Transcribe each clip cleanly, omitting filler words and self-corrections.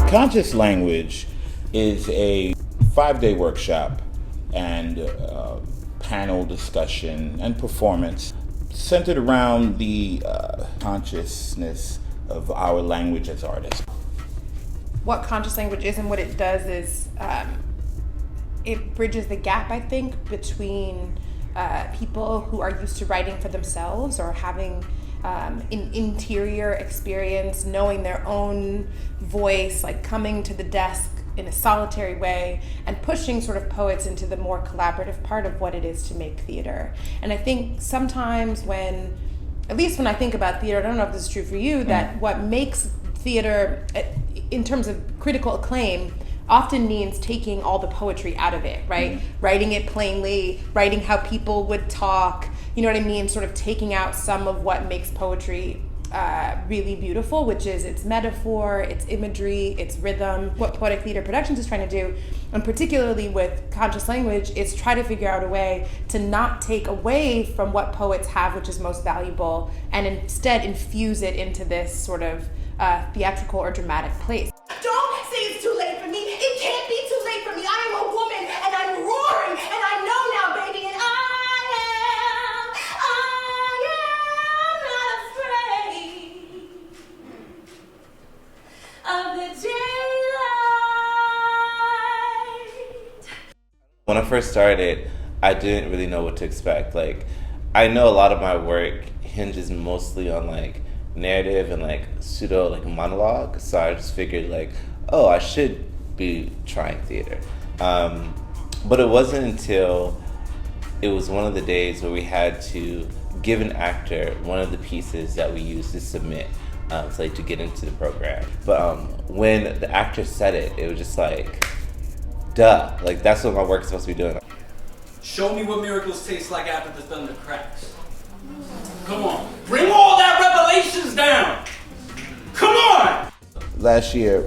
Conscious Language is a 5-day workshop and panel discussion and performance centered around the consciousness of our language as artists. What conscious language is and what it does is it bridges the gap, I think, between people who are used to writing for themselves or having an interior experience, knowing their own voice, like coming to the desk in a solitary way and pushing sort of poets into the more collaborative part of what it is to make theater. And I think sometimes at least when I think about theater, I don't know if this is true for you, that what makes theater, in terms of critical acclaim, often means taking all the poetry out of it, right? Writing it plainly, writing how people would talk, you know what I mean? Sort of taking out some of what makes poetry really beautiful, which is its metaphor, its imagery, its rhythm. What Poetic Theater Productions is trying to do, and particularly with conscious language, is try to figure out a way to not take away from what poets have, which is most valuable, and instead infuse it into this sort of theatrical or dramatic place. Don't say it's too late for me. It can't be too late for me. I am a woman and I'm roaring and I know now, baby, and I am not afraid of the daylight. When I first started, I didn't really know what to expect. Like, I know a lot of my work hinges mostly on like narrative and like pseudo like monologue, so I just figured like, oh, I should be trying theater. But it wasn't until it was one of the days where we had to give an actor one of the pieces that we used to submit to get into the program. But when the actor said it, it was just like, duh, like that's what my work is supposed to be doing. Show me what miracles taste like after the thunder cracks. Come on, bring all that revelations down. Come on! Last year,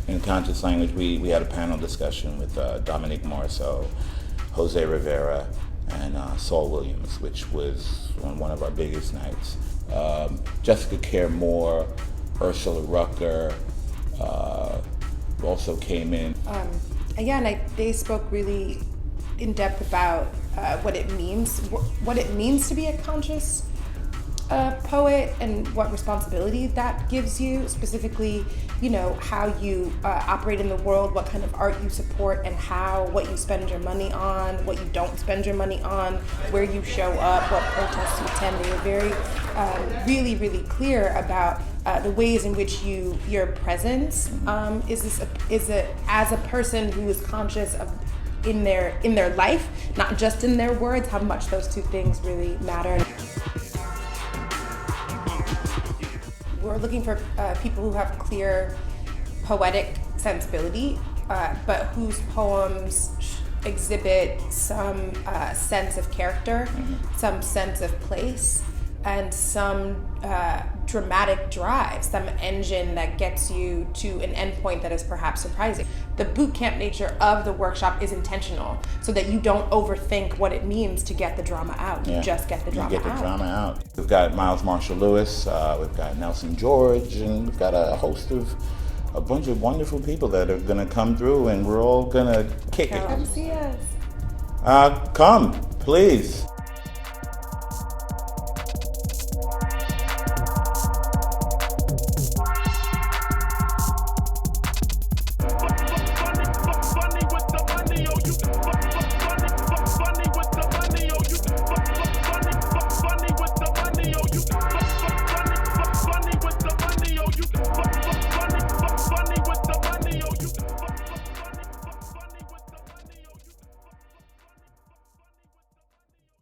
in Conscious Language, we had a panel discussion with Dominique Marceau, Jose Rivera, and Saul Williams, which was on one of our biggest nights. Jessica Care Moore, Ursula Rucker also came in. They spoke really in depth about what it means to be a conscious poet and what responsibility that gives you, specifically, you know, how you operate in the world, what kind of art you support, and what you spend your money on, what you don't spend your money on, where you show up, what protests you attend. They were very, really, really clear about the ways in which your presence is as a person who is conscious of in their life, not just in their words, how much those two things really matter. We're looking for people who have clear poetic sensibility, but whose poems exhibit some sense of character, some sense of place, and some dramatic drive, some engine that gets you to an endpoint that is perhaps surprising. The boot camp nature of the workshop is intentional, so that you don't overthink what it means to get the drama out. You just get the drama out. We've got Miles Marshall Lewis, we've got Nelson George, and we've got a bunch of wonderful people that are gonna come through, and we're all gonna kick it. Come see us. Come, please.